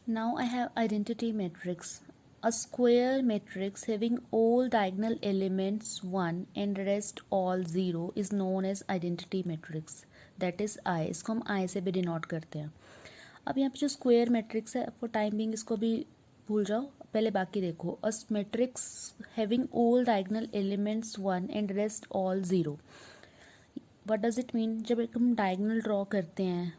Now I have identity matrix. A square matrix having all diagonal elements 1 and rest all 0 is known as identity matrix. That is I. इसको हम I से भी denote करते हैं. अब यहाँ पे जो स्क्वायर मैट्रिक्स है, फॉर टाइम बिंग इसको भी भूल जाओ, पहले बाकी देखो. A matrix having all diagonal elements 1 and rest all 0. What does it mean? जब हम डायगोनल ड्रॉ करते हैं,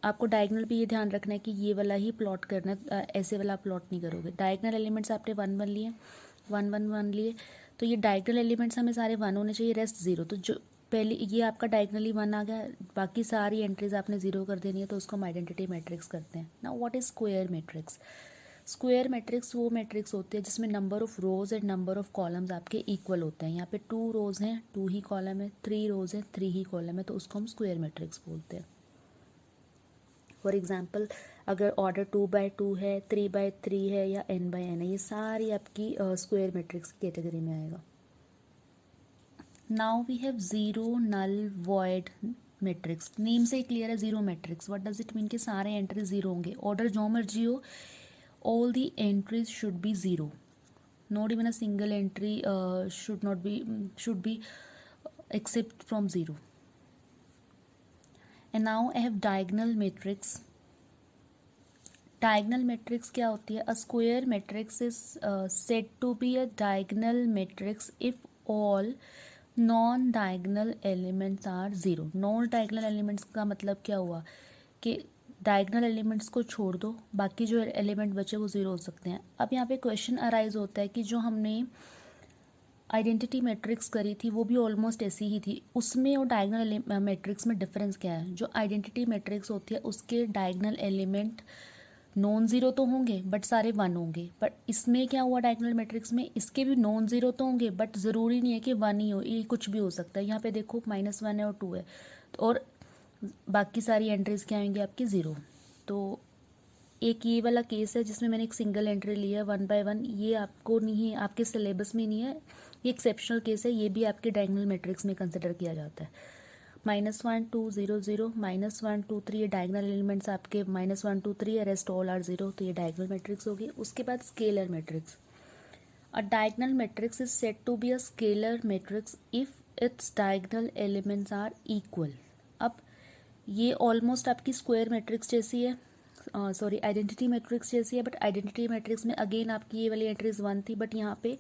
आपको डायगोनल भी ये ध्यान रखना है कि ये वाला ही प्लॉट करना है, ऐसे वाला प्लॉट नहीं करोगे. डायगोनल एलिमेंट्स आपने 1 1 लिए, 1 1 1 लिए, तो ये डायगोनल एलिमेंट्स हमें सारे 1 होने चाहिए, रेस्ट 0. तो जो पहले ये आपका डायगोनली 1 आ गया, बाकी सारी एंट्रीज आपने 0 कर देनी है, तो उसको हम आइडेंटिटी मैट्रिक्स करते हैं. Now what is square matrix? Square matrix वो मैट्रिक्स होती है जिसमें number of rose and number of columns आपके इक्वल होते हैं. यहाँ पे 2 रोज हैं, 2 ही कॉलम है, 3 रोज हैं, 3 ही कॉलम है, तो उसको हम स्क्वायर मैट्रिक्स बोलते हैं. फॉर एग्जाम्पल, अगर ऑर्डर 2x2 है, 3x3 है या n/n है, ये सारी आपकी स्क्वायर मैट्रिक्स कैटेगरी में आएगा. Now we have zero null void matrix. Name से ही क्लियर है, zero matrix. What does it mean कि सारे एंट्री जीरो होंगे, ऑर्डर जो मर्जी हो, all the entries should be zero. Not even a single entry should be except from zero. And now I have diagonal matrix. Diagonal matrix क्या होती है? A square matrix is said to be a diagonal matrix if all non diagonal elements are zero. Non diagonal elements का मतलब क्या हुआ कि diagonal elements को छोड़ दो, बाकी जो एलिमेंट बचे वो जीरो हो सकते हैं. अब यहाँ पे क्वेश्चन अराइज होता है कि जो हमने आइडेंटिटी मैट्रिक्स करी थी वो भी ऑलमोस्ट ऐसी ही थी, उसमें और डायगोनल मैट्रिक्स में डिफरेंस क्या है? जो आइडेंटिटी मैट्रिक्स होती है उसके डायगोनल एलिमेंट नॉन ज़ीरो तो होंगे बट सारे 1 होंगे. बट इसमें क्या हुआ, डायगोनल मैट्रिक्स में इसके भी नॉन ज़ीरो तो होंगे बट ज़रूरी नहीं है कि 1 ही हो, ये कुछ भी हो सकता है. यहाँ पे देखो -1 है और 2 है, तो और बाकी सारी एंट्रीज क्या होंगी आपकी 0. तो एक ये वाला केस है जिसमें मैंने एक सिंगल एंट्री ली है 1/1. ये आपको नहीं है, आपके सिलेबस में नहीं है, ये एक्सेप्शनल केस है, ये भी आपके डायगोनल मैट्रिक्स में कंसिडर किया जाता है. -1 2 0 0 -1 2 3, ये डायगोनल एलिमेंट्स आपके -1 2 3 है, रेस्ट ऑल आर 0, तो ये डायगोनल मैट्रिक्स होगी. उसके बाद scalar matrix. A diagonal matrix is said to be a scalar matrix if its diagonal elements are equal. अब ये ऑलमोस्ट आपकी स्क्वायर मैट्रिक्स जैसी है, सॉरी आइडेंटिटी मैट्रिक्स जैसी है, बट आइडेंटिटी मैट्रिक्स में अगेन आपकी ये वाली एंट्रीज 1 थी, बट यहाँ पे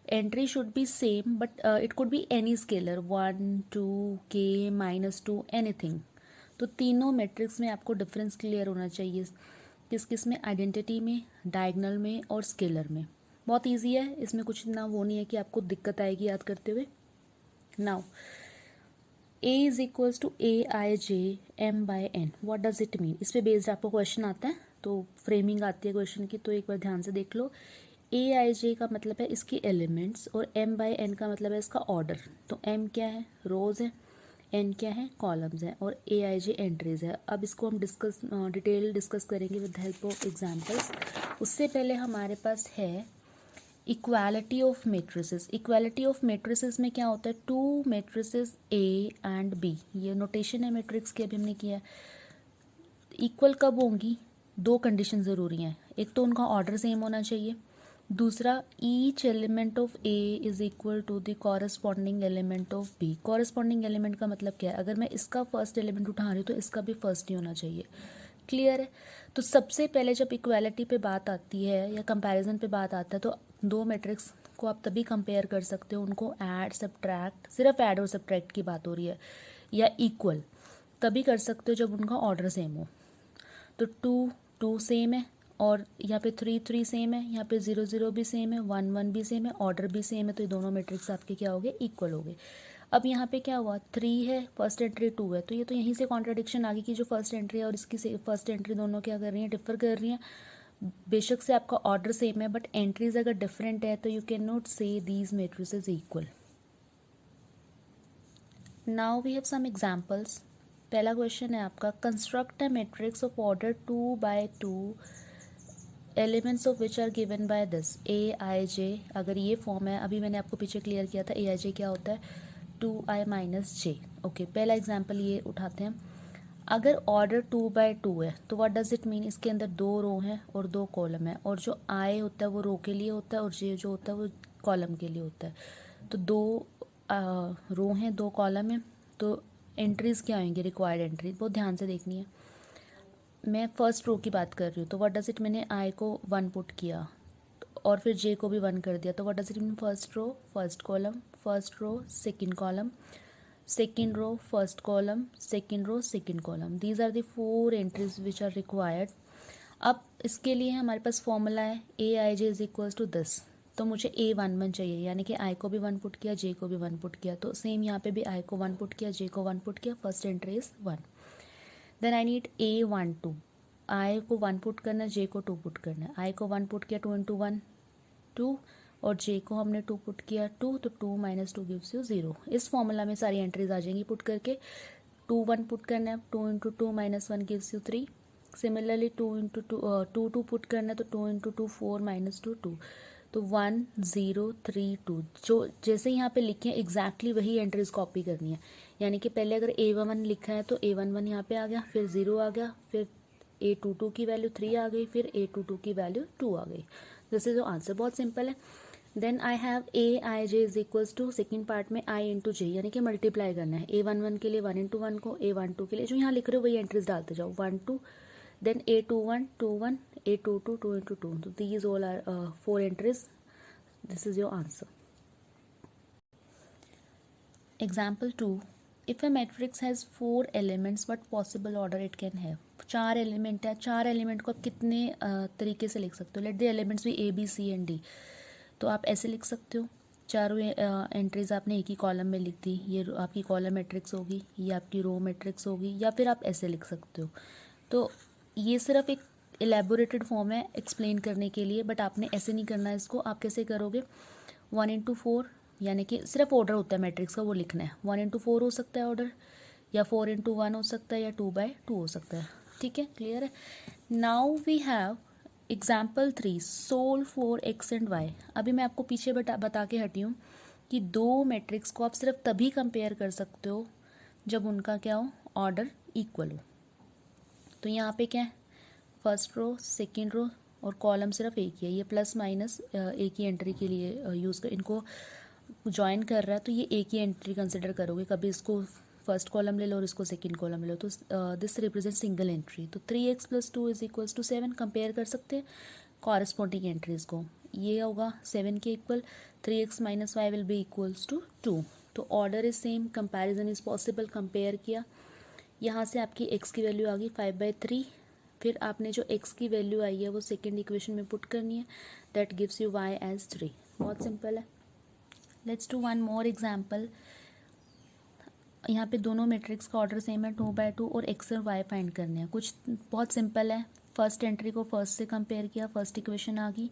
entry should B same, but it could be any scalar 1 2 k -2 anything. तो तीनों मैट्रिक्स में आपको डिफरेंस क्लियर होना चाहिए, किस किस में? आइडेंटिटी में, डायगोनल में और स्केलर में. बहुत ईजी है, इसमें कुछ ना वो नहीं है कि आपको दिक्कत आएगी याद करते हुए. Now A is equals to AIJ/M/N. What does it mean? इस पे बेस्ड आपको क्वेश्चन आता है, तो फ्रेमिंग आती है क्वेश्चन की, तो एक बार ध्यान से देख लो. AIJ का मतलब है इसकी एलिमेंट्स और M/N का मतलब है इसका ऑर्डर. तो M क्या है? रोज है, N क्या है? कॉलम्स है, और AIJ एंट्रीज है. अब इसको हम डिटेल डिस्कस करेंगे विद हेल्प ऑफ एग्जाम्पल्स. उससे पहले हमारे पास है equality of matrices. Equality of matrices में क्या होता है? 2 मेट्रिसेस A एंड B, ये नोटेशन है मैट्रिक्स की, अभी हमने किया है. इक्वल कब होंगी? 2 कंडीशन ज़रूरी हैं. एक तो उनका ऑर्डर सेम होना चाहिए, दूसरा each element of A is equal to the corresponding element of B. Corresponding element का मतलब क्या है? अगर मैं इसका फर्स्ट एलिमेंट उठा रही हूँ तो इसका भी फर्स्ट ही होना चाहिए. क्लियर है? तो सबसे पहले जब इक्वालिटी पे बात आती है या कंपैरिजन पे बात आता है, तो 2 मैट्रिक्स को आप तभी कंपेयर कर सकते हो, उनको ऐड सब्ट्रैक्ट, सिर्फ ऐड और सब्ट्रैक्ट की बात हो रही है, या इक्वल तभी कर सकते हो जब उनका ऑर्डर सेम हो. तो 2 2 सेम है, और यहाँ पे 3 3 सेम है, यहाँ पे 0 0 भी सेम है, 1 1 भी सेम है, ऑर्डर भी सेम है, तो ये दोनों मैट्रिक्स आपके क्या हो गए? इक्वल हो गए. अब यहाँ पे क्या हुआ? 3 है, फर्स्ट एंट्री 2 है, तो ये तो यहीं से कॉन्ट्राडिक्शन आ गई कि जो फर्स्ट एंट्री है और इसकी फर्स्ट एंट्री दोनों क्या कर रही हैं? डिफर कर रही हैं. बेशक से आपका ऑर्डर सेम है बट एंट्रीज अगर डिफरेंट है तो you can not say these matrices equal. Now we have some examples. पहला क्वेश्चन है आपका, construct a matrix of order 2x2 elements of which are given by this AIJ. अगर ये form है, अभी मैंने आपको पीछे क्लियर किया था AIJ क्या होता है, 2i - j. ओके, पहला एग्जाम्पल ये उठाते हैं. अगर ऑर्डर 2/2 है तो व्हाट डज इट मीन, इसके अंदर 2 रो हैं और 2 कॉलम है, और जो आई होता है वो रो के लिए होता है और जे जो होता है वो कॉलम के लिए होता है। तो 2 रो हैं 2 कॉलम है, तो एंट्रीज क्या आएंगी, रिक्वायर्ड एंट्री बहुत ध्यान से देखनी है। मैं फर्स्ट रो की बात कर रही हूँ, तो व्हाट डज इट, मैंने आई को 1 पुट किया और फिर जे को भी 1 कर दिया, तो what does it mean, first row first column, first row second column, second row first column, second row second column. These are the 4 entries which are required. अब इसके लिए हमारे पास फॉर्मूला है ए I J is equals to this, तो मुझे A11 चाहिए, यानी कि आई को भी 1 पुट किया, जे को भी 1 पुट किया, तो सेम यहाँ पे भी आई को 1 पुट किया, जे को 1 पुट किया, first entry is 1। Then I need A12, I को 1 पुट करना है, जे को 2 पुट करना है, आई को 1 पुट किया, 2 इंटू 1 2, और जे को हमने 2 पुट किया 2, तो 2 माइनस 2 गिव्स यू 0। इस फॉर्मूला में सारी एंट्रीज आ जाएंगी पुट करके। 2 1 पुट करना है, 2 into 2 minus 1 gives you 3। Similarly 2 into 2 2 put करना है, तो 2 इंटू 2 4 माइनस 2 2, तो 1 0 3 2। जो जैसे यहाँ पे लिखे हैं एग्जैक्टली वही एंट्रीज कॉपी करनी है, यानी कि पहले अगर A11 लिखा है तो A11 यहाँ पे आ गया, फिर 0 आ गया, फिर A22 की वैल्यू 3 आ गई, फिर A22 की वैल्यू 2 आ गई। दिस इज आंसर, बहुत सिंपल है। Then I have A I J is equals to, second part में आई इंटू जे, यानी कि मल्टीप्लाई करना है। A11 के लिए 1 इंटू 1 को, A12 के लिए जो यहाँ लिख रहे हो वही एंट्रीज डालते जाओ, 1 2, देन A21 2 1, A22 2 इंटू 2, तो these all are 4 entries. This is your answer. Example 2, if a matrix has 4 elements but possible order it can have. 4 element है, 4 एलिमेंट को आप कितने तरीके से लिख सकते हो, लेट द एलिमेंट्स भी A B C and D। तो आप ऐसे लिख सकते हो, चारों एंट्रीज आपने एक ही कॉलम में लिख दी, ये आपकी कॉलम मैट्रिक्स होगी, ये आपकी रो मैट्रिक्स होगी, या फिर आप ऐसे लिख सकते हो। तो ये सिर्फ एक एलेबोरेटेड फॉर्म है एक्सप्लेन करने के लिए, बट आपने ऐसे नहीं करना है इसको। आप कैसे करोगे, 1 इंटू 4, यानी कि सिर्फ ऑर्डर होता है मैट्रिक्स का, वो लिखना है। 1 इंटू 4 हो सकता है ऑर्डर, या 4 इंटू 1 हो सकता है, या 2/2 हो सकता है। ठीक है, क्लियर है। Now we have example 3, solve for x and y. अभी मैं आपको पीछे बता के हटी हूँ कि 2 मैट्रिक्स को आप सिर्फ तभी कंपेयर कर सकते हो जब उनका क्या हो, ऑर्डर इक्वल हो। तो यहाँ पे क्या है, फर्स्ट रो सेकेंड रो और कॉलम सिर्फ एक ही है, ये प्लस माइनस एक ही एंट्री के लिए यूज़ कर, इनको ज्वाइन कर रहा है, तो ये एक ही एंट्री कंसिडर करोगे। कभी इसको फर्स्ट कॉलम ले लो और इसको सेकंड कॉलम ले लो, तो दिस रिप्रेजेंट सिंगल एंट्री। तो 3x + 2 is equals to 7, compare कर सकते हैं कॉरस्पॉन्डिंग एंट्रीज को। ये होगा 7 के equal, 3x - y will be equals to 2। तो order is same, comparison is possible, compare किया, यहाँ से आपकी x की वैल्यू आ गई 5/3। फिर आपने जो x की वैल्यू आई है वो सेकेंड इक्वेशन में पुट करनी है, that gives you y as 3। बहुत सिंपल है। Let's do one more example. यहाँ पे दोनों मैट्रिक्स का ऑर्डर सेम है, 2/2, और x और y फाइंड करने हैं। कुछ बहुत सिंपल है, फर्स्ट एंट्री को फर्स्ट से कंपेयर किया, फर्स्ट इक्वेशन आ गई।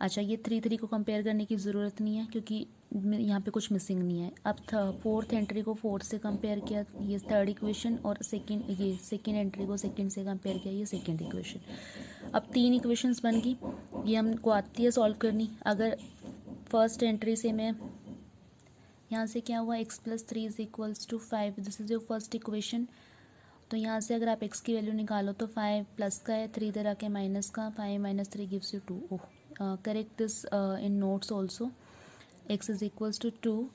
अच्छा, ये 3 को कंपेयर करने की ज़रूरत नहीं है क्योंकि यहाँ पे कुछ मिसिंग नहीं है। अब फोर्थ एंट्री को फोर्थ से कंपेयर किया, ये थर्ड इक्वेशन, और ये सेकेंड एंट्री को सेकेंड से कंपेयर किया, ये सेकेंड इक्वेशन। अब 3 इक्वेशंस बन गई, ये हमको आती है सॉल्व करनी। अगर फर्स्ट एंट्री से मैं यहाँ से क्या हुआ, x + 3 is equals to 5, this is your first equation. तो यहाँ से अगर आप x की वैल्यू निकालो तो 5 प्लस का है, 3 इधर आके माइनस का, 5 - 3 gives you 2। Oh, correct this in notes also, x is equals to 2।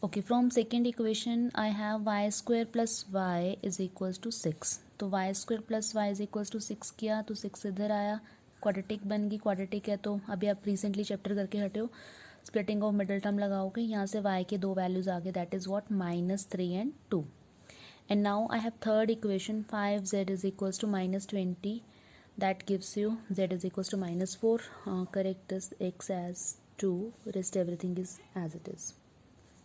Okay, from second equation I have y² + y is equals to 6। तो y² + y is equals to 6 किया तो 6 इधर आया, क्वाड्रेटिक बन गई। क्वाड्रेटिक है तो अभी आप रिसेंटली चैप्टर करके हटे हो, स्प्लिटिंग ऑफ मिडल टर्म लगाओगे, यहाँ से y के 2 वैल्यूज आ गए, that is what, -3 and 2। And now I have third equation, 5z is equals to -20, that gives you z is equals to -4। Correct this x as 2, rest everything is as it is.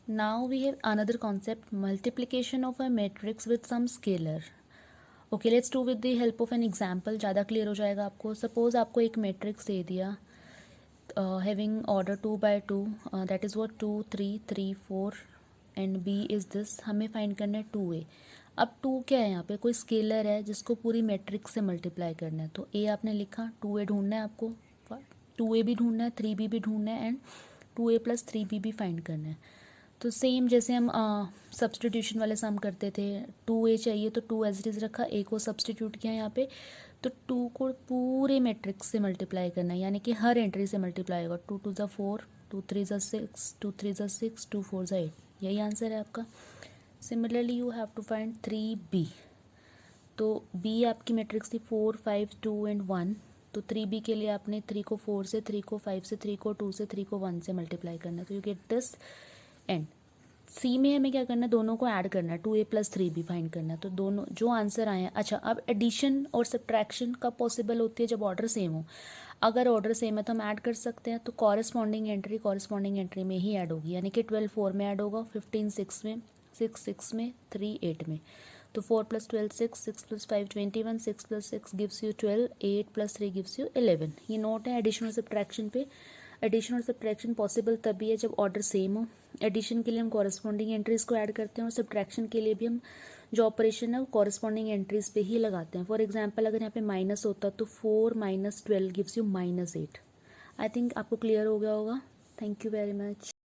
Now we have another concept, multiplication of a matrix with some scalar. Okay, let's do with the help of an example, ज़्यादा clear हो जाएगा आपको। Suppose आपको एक matrix दे दिया having order 2/2, that is what 2 3 3 4 and b is this। हमें find करना है 2a। अब 2 क्या है, यहाँ पे कोई स्केलर है जिसको पूरी मैट्रिक्स से मल्टीप्लाई करना है। तो a आपने लिखा, 2a ढूंढना है आपको, 2a भी ढूंढना है, 3b भी ढूंढना है, एंड 2a + 3b भी फाइंड करना है। तो सेम जैसे हम सब्सटीट्यूशन वाले सम करते थे, 2a चाहिए तो 2 एज इट इज़ रखा, a को सब्सटीट्यूट किया यहाँ पे, तो 2 को पूरे मैट्रिक्स से मल्टीप्लाई करना है, यानी कि हर एंट्री से मल्टीप्लाई होगा। 2 2 ज़ा 4, 2 3 ज़ा 6, 2 3 ज़ा 6, 2 4 ज़ा 8, यही आंसर है आपका। Similarly you have to find 3b। तो b आपकी मैट्रिक्स थी 4 5 2 एंड 1, तो 3b के लिए आपने 3 को 4 से, 3 को 5 से, 3 को 2 से, 3 को 1 से मल्टीप्लाई करना है, तो यू गेट दिस। एंड सी में हमें क्या करना है, दोनों को ऐड करना है, 2a + 3b फाइंड करना है। तो दोनों जो आंसर आए हैं, अच्छा अब एडिशन और सब्ट्रैक्शन कब पॉसिबल होती है, जब ऑर्डर सेम हो। अगर ऑर्डर सेम है तो हम ऐड कर सकते हैं, तो कॉरेस्पॉन्डिंग एंट्री में ही ऐड होगी, यानी कि 12 4 में ऐड होगा, 15 6 में, 6 6 में, 3 8 में। तो 4 + 12 6, 6 + 5 21, 6 + 6 गिव्स यू 12, 8 + 3 गिव्स यू 11। ये नोट है एडिशन और सब्ट्रैक्शन पे। एडिशन और सब्ट्रैक्शन पॉसिबल तभी है जब ऑर्डर सेम हो। एडिशन के लिए हम कॉरेस्पॉन्डिंग एंट्रीज को ऐड करते हैं, और सब्ट्रैक्शन के लिए भी हम जो ऑपरेशन है वो कॉरेस्पॉन्डिंग एंट्रीज पे ही लगाते हैं। फॉर एग्जांपल अगर यहाँ पे माइनस होता तो 4 - 12 गिव्स यू -8। आई थिंक आपको क्लियर हो गया होगा। Thank you very much.